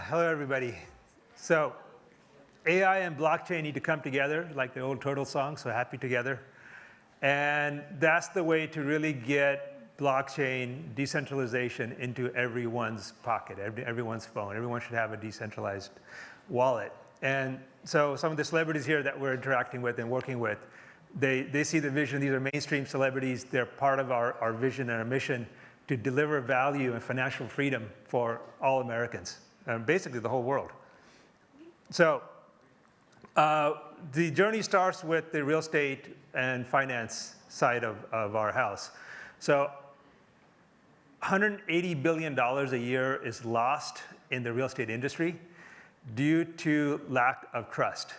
Hello everybody. So AI and blockchain need to come together, like the old Turtle song, so happy together. And that's the way to really get blockchain decentralization into everyone's pocket, everyone's phone. Everyone should have a decentralized wallet. And so some of the celebrities here that we're interacting with and working with, they see the vision. These are mainstream celebrities. They're part of our vision and our mission to deliver value and financial freedom for all Americans, basically the whole world. So the journey starts with the real estate and finance side of our house. So $180 billion a year is lost in the real estate industry due to lack of trust.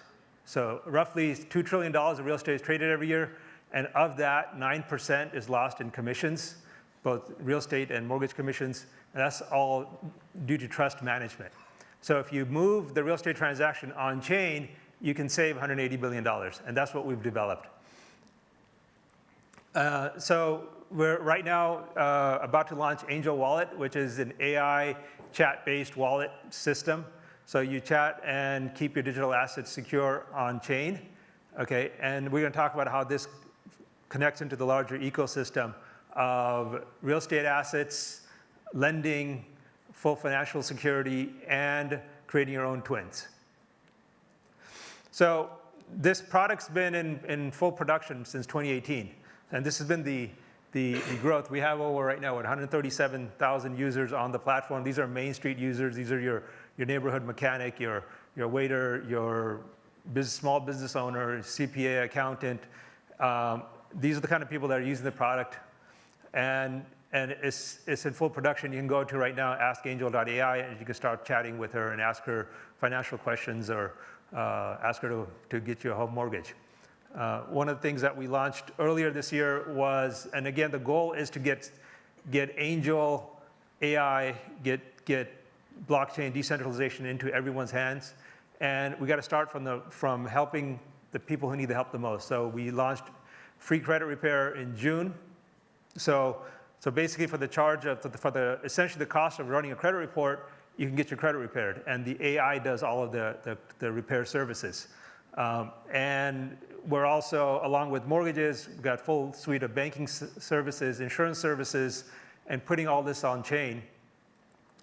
So roughly $2 trillion of real estate is traded every year, and of that, 9% is lost in commissions, both real estate and mortgage commissions, and that's all due to trust management. So if you move the real estate transaction on chain, you can save $180 billion, and that's what we've developed. So we're right now about to launch Angel Wallet, which is an AI chat-based wallet system. So you chat and keep your digital assets secure on chain, okay? And we're gonna talk about how this connects into the larger ecosystem of real estate assets, lending, full financial security, and creating your own twins. So this product's been in full production since 2018, and this has been the growth. We have over right now 137,000 users on the platform. These are Main Street users. These are your neighborhood mechanic, your waiter, your small business owner, CPA, accountant. These are the kind of people that are using the product. And it's in full production. You can go to right now, ask Angel.ai, and you can start chatting with her and ask her financial questions or ask her to get you a home mortgage. One of the things that we launched earlier this year was, and again, the goal is to get Angel.ai, get blockchain decentralization into everyone's hands. And we got to start from helping the people who need the help the most. So we launched free credit repair in June. So basically for the charge of, essentially the cost of running a credit report, you can get your credit repaired. And the AI does all of the repair services. And we're also, along with mortgages, we've got a full suite of banking services, insurance services, and putting all this on chain.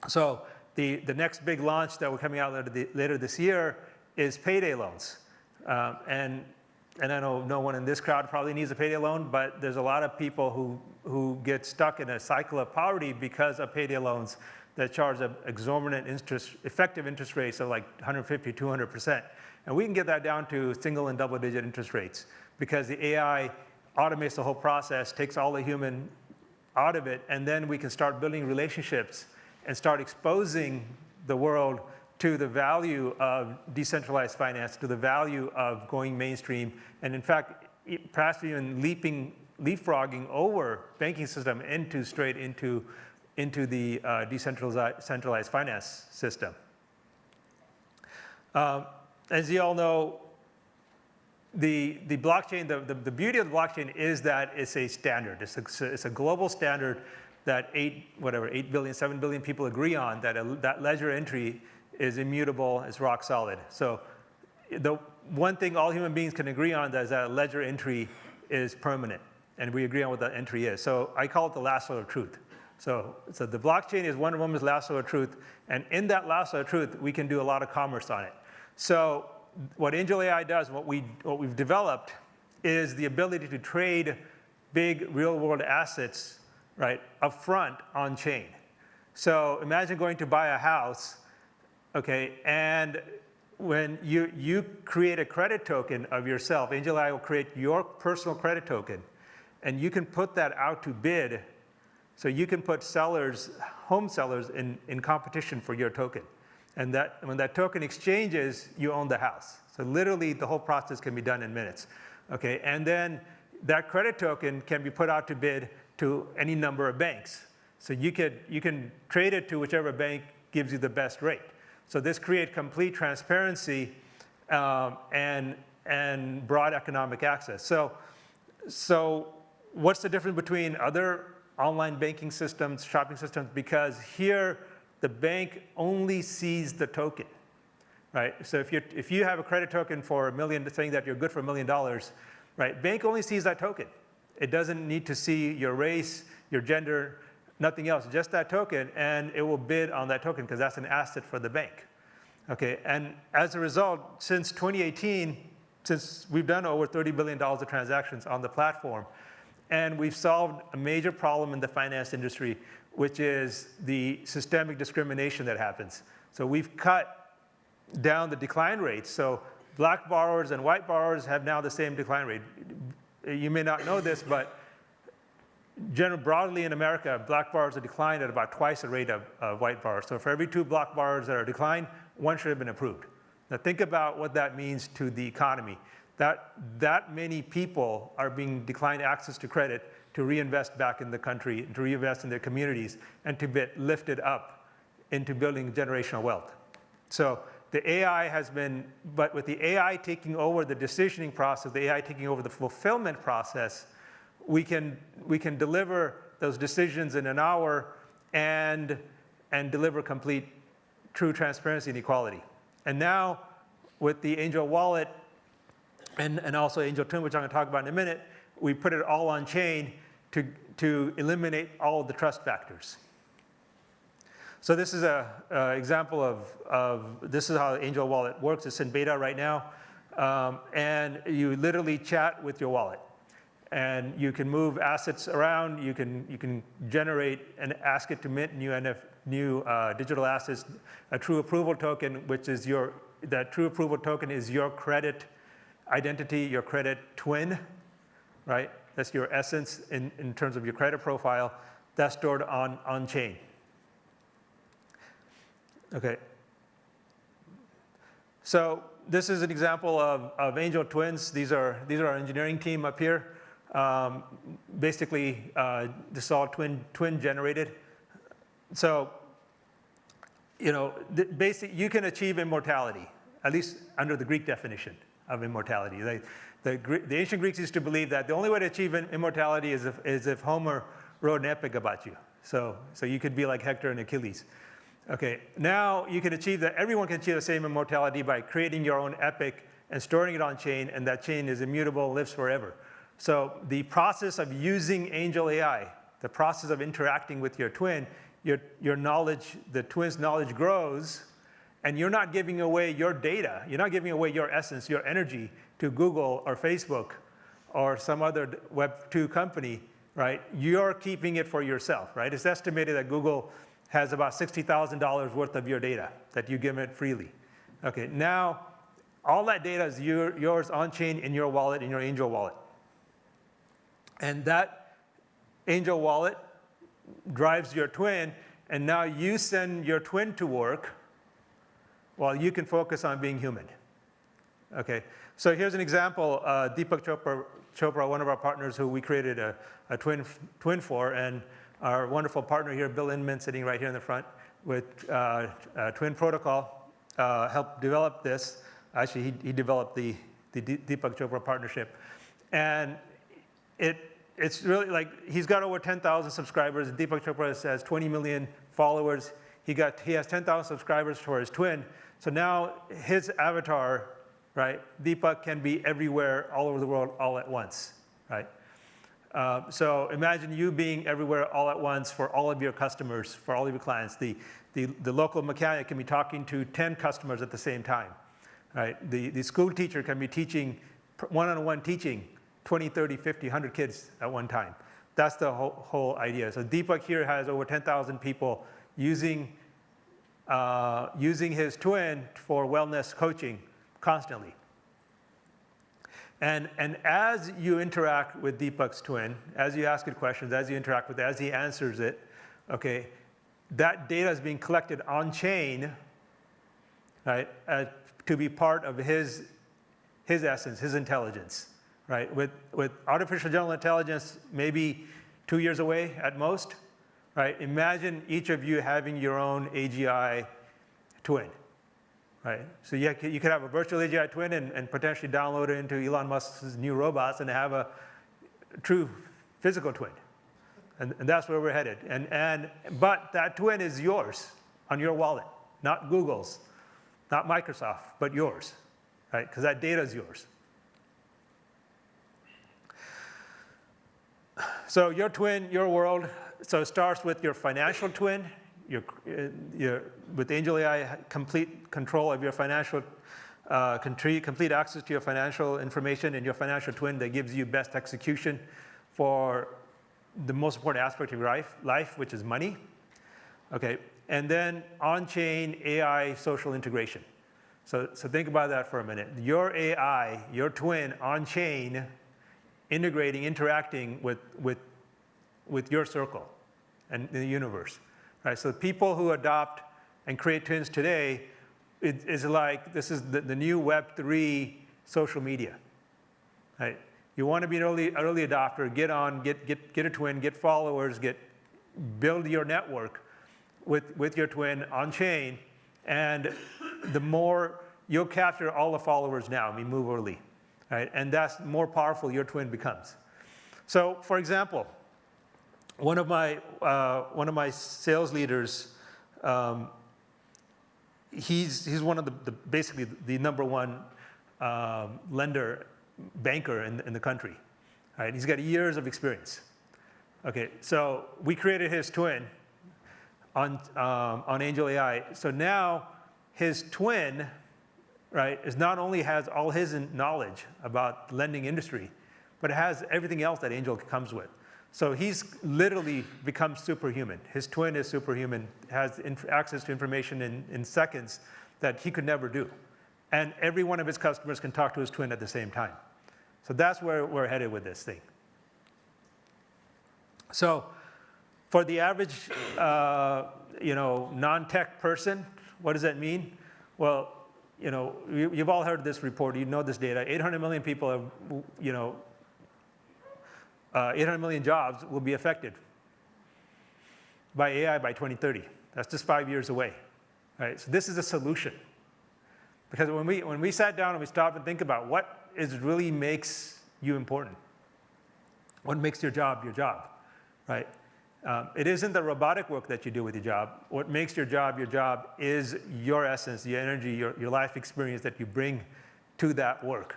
So the next big launch that we're coming out later this year is payday loans. And I know no one in this crowd probably needs a payday loan, but there's a lot of people who get stuck in a cycle of poverty because of payday loans that charge an exorbitant effective interest rates of like 150, 200%. And we can get that down to single and double-digit interest rates because the AI automates the whole process, takes all the human out of it, and then we can start building relationships and start exposing the world to the value of decentralized finance, to the value of going mainstream, and in fact, perhaps even leapfrogging over banking system straight into the decentralized finance system. As you all know, the blockchain, the beauty of the blockchain is that it's a standard. It's a global standard that 8 billion, 7 billion people agree on, that ledger entry is immutable, it's rock solid. So the one thing all human beings can agree on is that a ledger entry is permanent, and we agree on what that entry is. So I call it the lasso of truth. So the blockchain is Wonder Woman's lasso of truth, and in that lasso of truth, we can do a lot of commerce on it. So what Angel.ai does, what we've developed, is the ability to trade big real-world assets, right, up front on chain. So imagine going to buy a house, okay, and when you create a credit token of yourself, Angel.ai will create your personal credit token, and you can put that out to bid. So you can put home sellers in competition for your token. And when that token exchanges, you own the house. So literally, the whole process can be done in minutes, okay? And then that credit token can be put out to bid to any number of banks. So you can trade it to whichever bank gives you the best rate. So this creates complete transparency and broad economic access. So what's the difference between other online banking systems, shopping systems? Because here, the bank only sees the token, right? So if you have a credit token for $1 million, saying that you're good for $1 million, right? Bank only sees that token. It doesn't need to see your race, your gender, nothing else, just that token, and it will bid on that token because that's an asset for the bank. Okay, and as a result, since 2018, since we've done over $30 billion of transactions on the platform, and we've solved a major problem in the finance industry, which is the systemic discrimination that happens. So we've cut down the decline rates. So black borrowers and white borrowers have now the same decline rate. You may not know this, but broadly in America, black borrowers are declined at about twice the rate of white borrowers. So for every 2 black borrowers that are declined, 1 should have been approved. Now think about what that means to the economy. That many people are being declined access to credit to reinvest back in the country, to reinvest in their communities, and to be lifted up into building generational wealth. So the AI has been, but with the AI taking over the decisioning process, the AI taking over the fulfillment process, we can deliver those decisions in an hour and deliver complete true transparency and equality. And now with the Angel Wallet and also Angel Twin, which I'm going to talk about in a minute, we put it all on chain to eliminate all of the trust factors. So this is an example of this is how Angel Wallet works. It's in beta right now. And you literally chat with your wallet. And you can move assets around. You can generate and ask it to mint new digital assets. A true approval token, which is that true approval token is your credit identity, your credit twin, right? That's your essence in terms of your credit profile. That's stored on chain. Okay. So this is an example of Angel Twins. These are our engineering team up here. Basically, this is all twin generated. So, you can achieve immortality, at least under the Greek definition of immortality. The ancient Greeks used to believe that the only way to achieve immortality is if Homer wrote an epic about you. So you could be like Hector and Achilles. Okay, now you can achieve that. Everyone can achieve the same immortality by creating your own epic and storing it on chain, and that chain is immutable, lives forever. So the process of using Angel.ai, the process of interacting with your twin, your knowledge, the twin's knowledge grows, and you're not giving away your data. You're not giving away your essence, your energy to Google or Facebook or some other Web 2 company, right? You're keeping it for yourself, right? It's estimated that Google has about $60,000 worth of your data that you give it freely. Okay, now all that data is yours on chain in your wallet, in your Angel wallet. And that Angel wallet drives your twin, and now you send your twin to work while you can focus on being human. Okay, so here's an example. Deepak Chopra, one of our partners who we created a twin for, and our wonderful partner here, Bill Inman, sitting right here in the front with Twin Protocol, helped develop this. Actually, he developed the Deepak Chopra partnership. And it's really like, he's got over 10,000 subscribers. Deepak Chopra has 20 million followers. He has 10,000 subscribers for his twin. So now his avatar, right, Deepak can be everywhere, all over the world, all at once, right? So imagine you being everywhere all at once for all of your customers, for all of your clients. The local mechanic can be talking to 10 customers at the same time, right? The school teacher can be teaching, one-on-one teaching, 20, 30, 50, 100 kids at one time. That's the whole idea. So Deepak here has over 10,000 people using his twin for wellness coaching constantly. And as you interact with Deepak's twin, as you ask it questions, as you interact with it, as he answers it, okay, that data is being collected on chain, right, to be part of his essence, his intelligence, right? With artificial general intelligence, maybe 2 years away at most, right? Imagine each of you having your own AGI twin. Right? So you could have a virtual AGI twin and potentially download it into Elon Musk's new robots and have a true physical twin. And that's where we're headed. But that twin is yours. on your wallet, not Google's, not Microsoft, but yours, right? Because that data is yours. So your twin, your world, so it starts with your financial twin, with Angel.ai, complete control of your financial, complete access to your financial information in your financial twin that gives you best execution for the most important aspect of your life, which is money. Okay, and then on-chain AI social integration. So think about that for a minute. Your AI, your twin on-chain, integrating, interacting with your circle and the universe, right? So people who adopt and create twins today, it is like this is the new Web3 social media, right? You want to be an early adopter, get on, get a twin, get followers, build your network with your twin on chain, and the more you'll capture all the followers now. I mean, move early, right? And that's more powerful your twin becomes. So, for example, one of my sales leaders, he's one of the basically the number one banker in the country. Right? He's got years of experience. Okay, so we created his twin on Angel.ai. So now his twin, right, is not only has all his knowledge about the lending industry, but it has everything else that Angel comes with. So he's literally become superhuman. His twin is superhuman, has access to information in seconds that he could never do. And every one of his customers can talk to his twin at the same time. So that's where we're headed with this thing. So for the average non-tech person, what does that mean? Well, you've all heard this report, you know this data. 800 million people have, 800 million jobs will be affected by AI by 2030. That's just 5 years away, right? So this is a solution. Because when we sat down and we stopped and think about what really makes you important, what makes your job, right? It isn't the robotic work that you do with your job. What makes your job is your essence, your energy, your life experience that you bring to that work,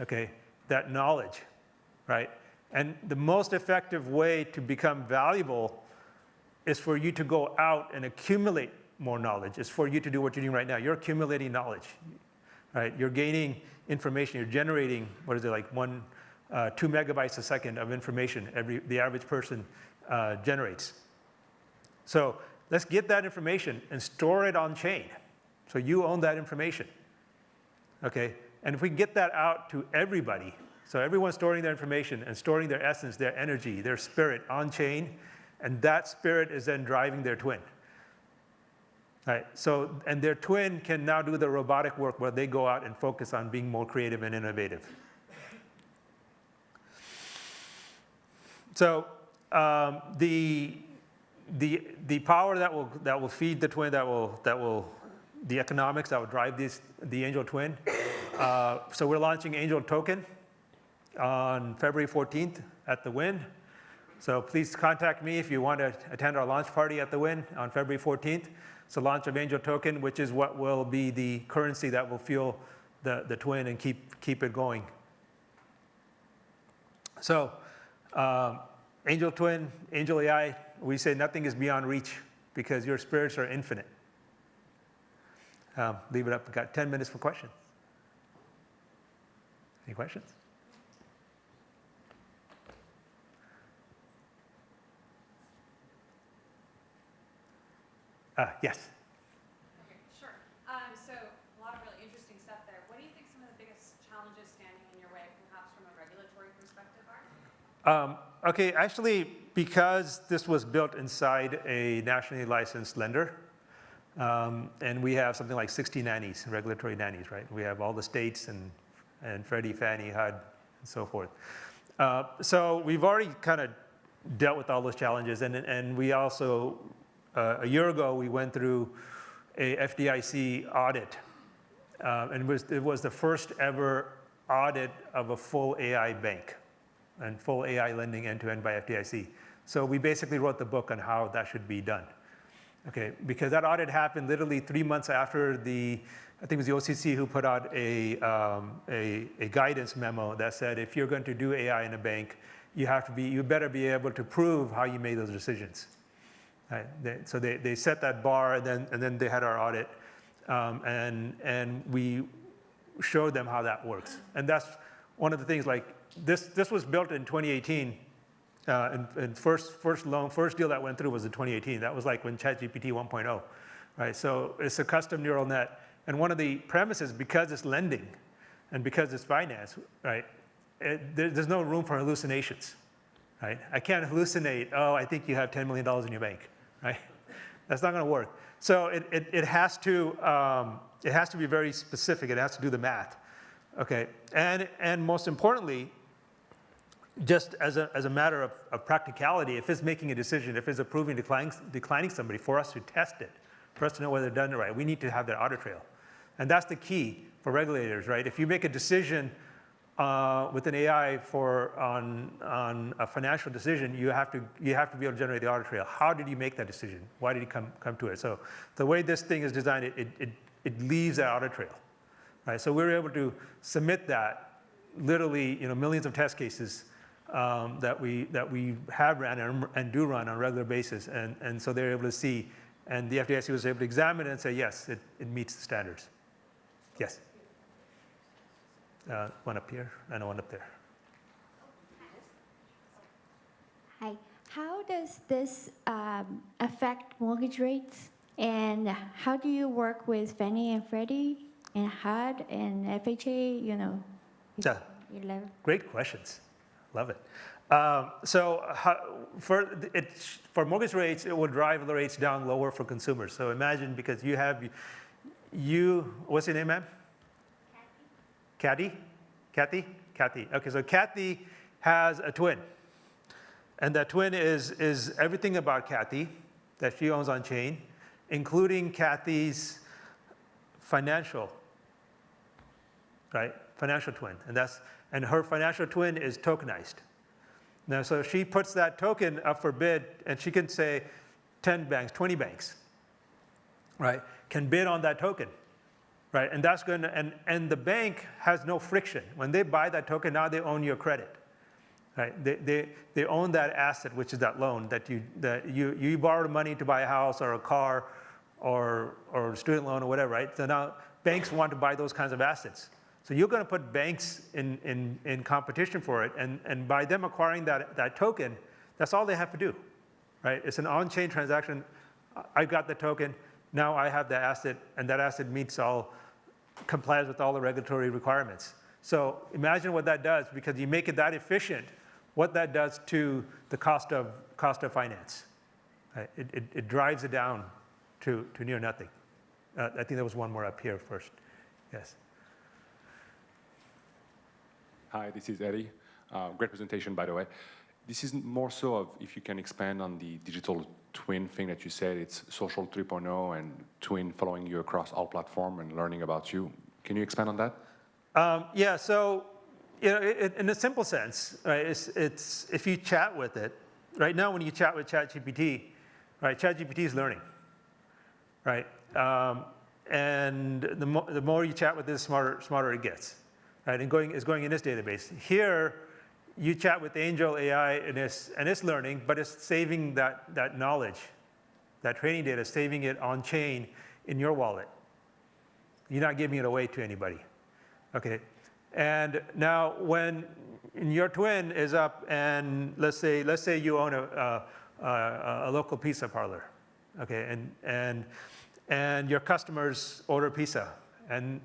okay? That knowledge, right? And the most effective way to become valuable is for you to go out and accumulate more knowledge. It's for you to do what you're doing right now. You're accumulating knowledge, right? You're gaining information. You're generating, 2 megabytes a second of information the average person generates. So let's get that information and store it on chain. So you own that information, okay? And if we get that out to everybody, so everyone's storing their information and storing their essence, their energy, their spirit on chain, and that spirit is then driving their twin. Right, so, and their twin can now do the robotic work where they go out and focus on being more creative and innovative. So the power that will feed the twin, the economics that will drive the Angel twin. So we're launching Angel token on February 14th at the Win. So please contact me if you want to attend our launch party at the Win on February 14th. It's the launch of Angel token, which is what will be the currency that will fuel the twin and keep it going. So Angel twin, Angel.ai, we say nothing is beyond reach because your spirits are infinite. Leave it up. We've got 10 minutes for questions. Any questions? Yes. Okay, sure. So a lot of really interesting stuff there. What do you think some of the biggest challenges standing in your way, perhaps from a regulatory perspective, are? Okay, actually, because this was built inside a nationally licensed lender, and we have something like 60 nannies, regulatory nannies, right? We have all the states and Freddie, Fannie, HUD, and so forth. So we've already kind of dealt with all those challenges, and we also, a year ago, we went through a FDIC audit, and it was the first ever audit of a full AI bank and full AI lending end-to-end by FDIC. So we basically wrote the book on how that should be done. Okay, because that audit happened literally 3 months after I think it was the OCC who put out a guidance memo that said if you're going to do AI in a bank, you better be able to prove how you made those decisions. Right? So they set that bar, and then they had our audit, and we showed them how that works. And that's one of the things. Like this was built in 2018, and first deal that went through was in 2018. That was like when ChatGPT 1.0, right? So it's a custom neural net, and one of the premises, because it's lending, and because it's finance, right? There's no room for hallucinations, right? I can't hallucinate. Oh, I think you have $10 million in your bank, right? That's not going to work. So it has to be very specific. It has to do the math, okay? And most importantly, just as a matter of practicality, if it's making a decision, if it's approving, declining somebody, for us to test it, for us to know whether they've done it right, we need to have that audit trail. And that's the key for regulators, right? If you make a decision with an AI on a financial decision, you have to be able to generate the audit trail. How did you make that decision? Why did you come to it? So the way this thing is designed, it leaves that audit trail, right? So we're able to submit that literally, millions of test cases that we have ran and do run on a regular basis, and so they're able to see, and the FDIC was able to examine it and say yes, it meets the standards. Yes. One up here and one up there. Hi. How does this affect mortgage rates? And how do you work with Fannie and Freddie and HUD and FHA, Yeah. 11? Great questions. Love it. So for mortgage rates, it will drive the rates down lower for consumers. So imagine, because what's your name, ma'am? Kathy? Kathy? Okay, so Kathy has a twin. And that twin is everything about Kathy that she owns on chain, including Kathy's financial twin. And her financial twin is tokenized. Now, so she puts that token up for bid, and she can say 10 banks, 20 banks, right, can bid on that token. Right, and that's going to, and the bank has no friction. When they buy that token, now they own your credit. Right, they own that asset, which is that loan that you borrowed money to buy a house or a car or a student loan or whatever. Right, so now banks want to buy those kinds of assets. So you're going to put banks in competition for it, and by them acquiring that token, that's all they have to do. Right, it's an on-chain transaction. I got the token. Now I have the asset, and that asset complies with all the regulatory requirements. So imagine what that does, because you make it that efficient, what that does to the cost of finance. Right? It drives it down to near nothing. I think there was one more up here first. Yes. Hi, this is Eddie. Great presentation, by the way. This is more so of if you can expand on the digital twin thing that you said. It's social 3.0 and twin following you across all platform and learning about you. Can you expand on that? Yeah, so in a simple sense, right, it's if you chat with it, right now when you chat with ChatGPT, right, ChatGPT is learning, right? And the more you chat with this, smarter it gets, right? And it's going in this database. Here, you chat with Angel.ai and it's learning, but it's saving that knowledge, that training data, saving it on chain in your wallet. You're not giving it away to anybody, okay? And now when your twin is up, and let's say you own a local pizza parlor, okay, and your customers order pizza, and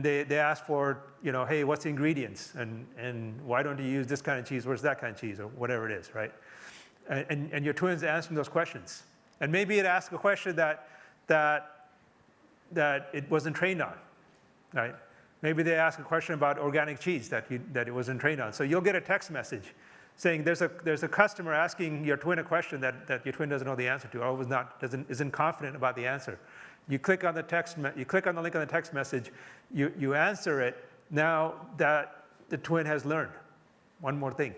they ask for, hey, what's the ingredients, and why don't you use this kind of cheese, where's that kind of cheese, or whatever it is, right? And your twin's answering those questions, and maybe it asks a question that it wasn't trained on, right? Maybe they ask a question about organic cheese that it wasn't trained on. So you'll get a text message saying there's a customer asking your twin a question that your twin doesn't know the answer to, or isn't confident about the answer. You click on the link on the text message, you answer it. Now that the twin has learned one more thing.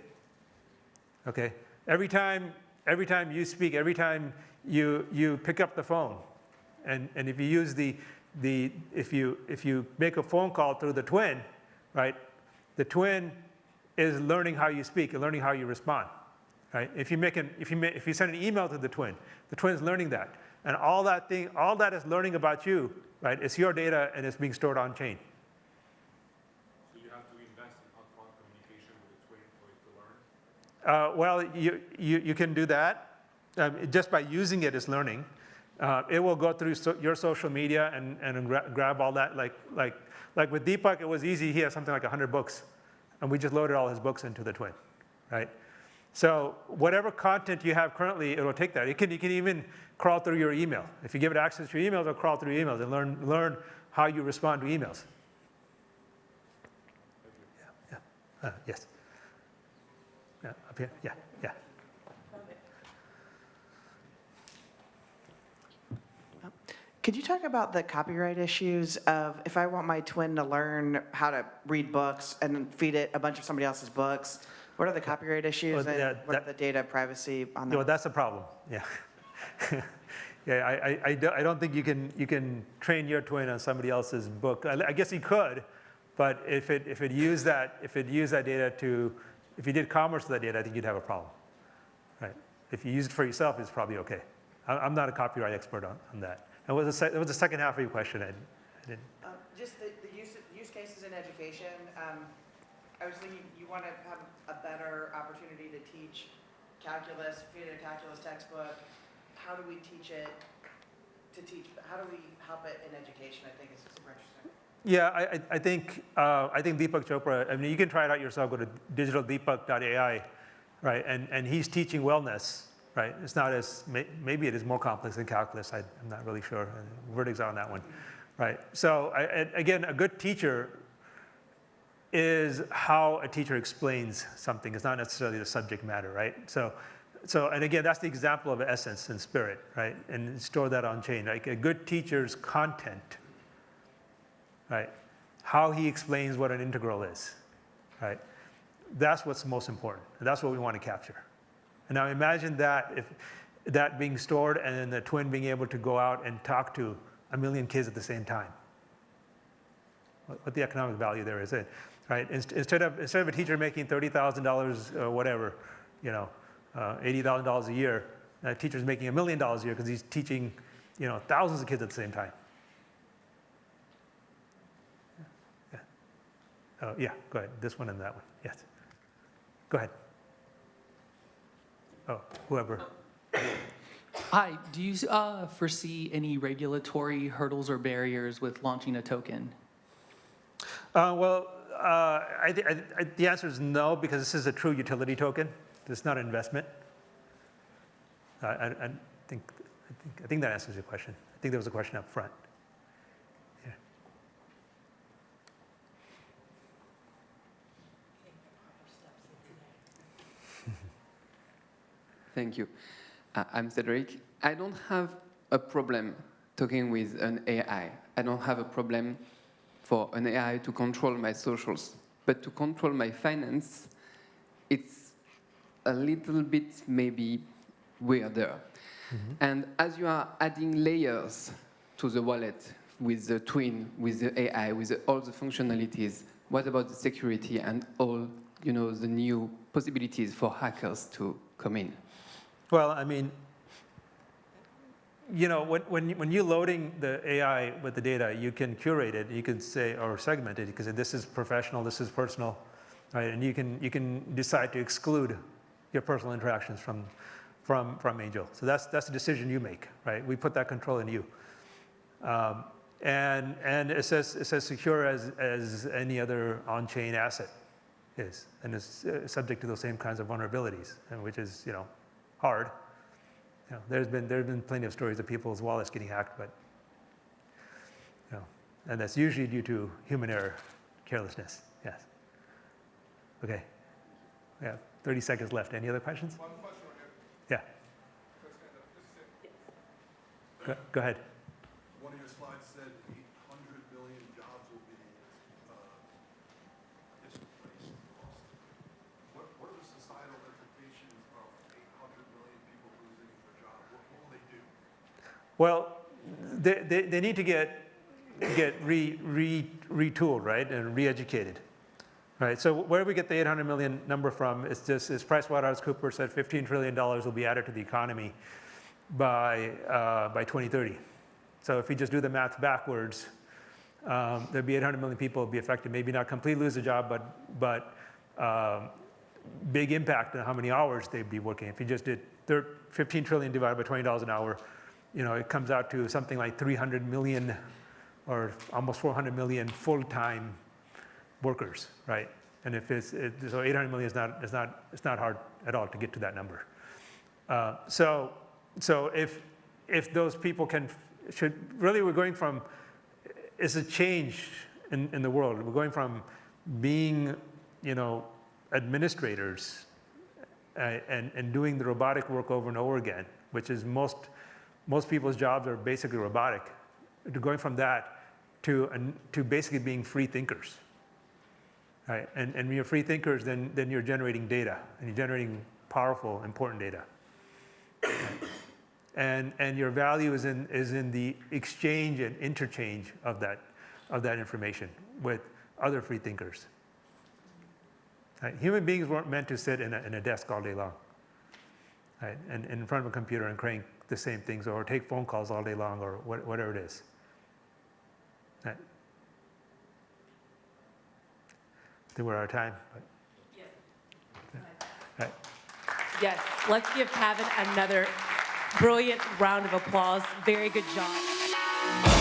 Okay, every time every time you speak, every time you pick up the phone, and if you use if you make a phone call through the twin, right? The twin is learning how you speak and learning how you respond, right? If you send an email to the twin's learning that, and all that is learning about you, right? It's your data and it's being stored on chain. So you have to invest in upfront communication with the twin for it to learn? Well, you can do that. Just by using it, it's learning. It will go through your social media and grab all that. Like with Deepak, it was easy. He has something like 100 books, and we just loaded all his books into the twin, right? So whatever content you have currently, it will take that. You can even crawl through your email. If you give it access to your emails, it'll crawl through your emails and learn how you respond to emails. Yeah. Yes. Yeah. Up here. Yeah. Yeah. Could you talk about the copyright issues of if I want my twin to learn how to read books and then feed it a bunch of somebody else's books? What are the copyright issues Well, yeah, and what are the data privacy on Well, that? that's the problem. Yeah. Yeah. I don't think you can train your twin on somebody else's book. I guess you could, but if it used that data if you did commerce with that data, I think you'd have a problem, right? If you use it for yourself, it's probably okay. I'm not a copyright expert on that. And what was the second half of your question? I didn't. Just the use cases in education. I was thinking you want to have a better opportunity to teach calculus, feed it a calculus textbook. How do we teach it to teach? How do we help it in education? I think is super interesting. Yeah, I think Deepak Chopra, I mean, you can try it out yourself, go to digitaldeepak.ai, right? And he's teaching wellness, right? It's not as, maybe it is more complex than calculus. I'm not really sure. Verdig's on that one, right? So again, a good teacher is how a teacher explains something. It's not necessarily the subject matter, right? So and again, that's the example of essence and spirit, right? And store that on chain. Like a good teacher's content, right? How he explains what an integral is, right? That's what's most important. That's what we want to capture. And now imagine that if that being stored and then the twin being able to go out and talk to 1 million kids at the same time. What the economic value there is, right? Instead of a teacher making $30,000 or whatever, $80,000 a year, that teacher's making $1 million a year because he's teaching, thousands of kids at the same time. Yeah, go ahead. This one and that one. Yes. Go ahead. Oh, whoever. Hi, do you foresee any regulatory hurdles or barriers with launching a token? The answer is no, because this is a true utility token. This is not an investment. I think that answers your question. I think there was a question up front. Yeah. Thank you. I'm Cedric. I don't have a problem talking with an AI. I don't have a problem for an AI to control my socials. But to control my finance, it's a little bit maybe weirder. Mm-hmm. And as you are adding layers to the wallet with the twin, with the AI, with all the functionalities, what about the security and all the new possibilities for hackers to come in? Well, I mean, when you're loading the AI with the data, you can curate it, you can say, or segment it, because this is professional, this is personal, right? And you can decide to exclude your personal interactions from Angel. So that's the decision you make, right? We put that control in you. And it's as secure as any other on-chain asset is, and it's subject to those same kinds of vulnerabilities, and which is hard. There's been plenty of stories of people's wallets getting hacked, but and that's usually due to human error, carelessness. Yes. Okay. We have 30 seconds left. Any other questions? One question right here. Yeah. Go ahead. One of your slides said 800 million jobs will be displaced, lost. What are the societal implications of 800 million people Well, they need to get retooled, right, and re-educated, right? So where do we get the 800 million number from? It's just, as PricewaterhouseCoopers said, $15 trillion will be added to the economy by 2030. So if you just do the math backwards, there'd be 800 million people be affected, maybe not completely lose a job, but big impact on how many hours they'd be working. If you just did 15 trillion divided by $20 an hour, you know, it comes out to something like 300 million or almost 400 million full-time workers, right? And if so 800 million is not hard at all to get to that number. So if those people we're going from, it's a change in the world. We're going from being, you know, administrators and doing the robotic work over and over again, which is most people's jobs are basically robotic, to going from that to basically being free thinkers. Right? And when you're free thinkers, then you're generating data, and you're generating powerful, important data. Right? And your value is in the exchange and interchange of that information with other free thinkers. Right? Human beings weren't meant to sit in a desk all day long, right? And in front of a computer and crank the same things, or take phone calls all day long, or whatever it is. Right? I think we're out of time. But, Yes. yeah. Right. Yes, let's give Pavan another brilliant round of applause. Very good job.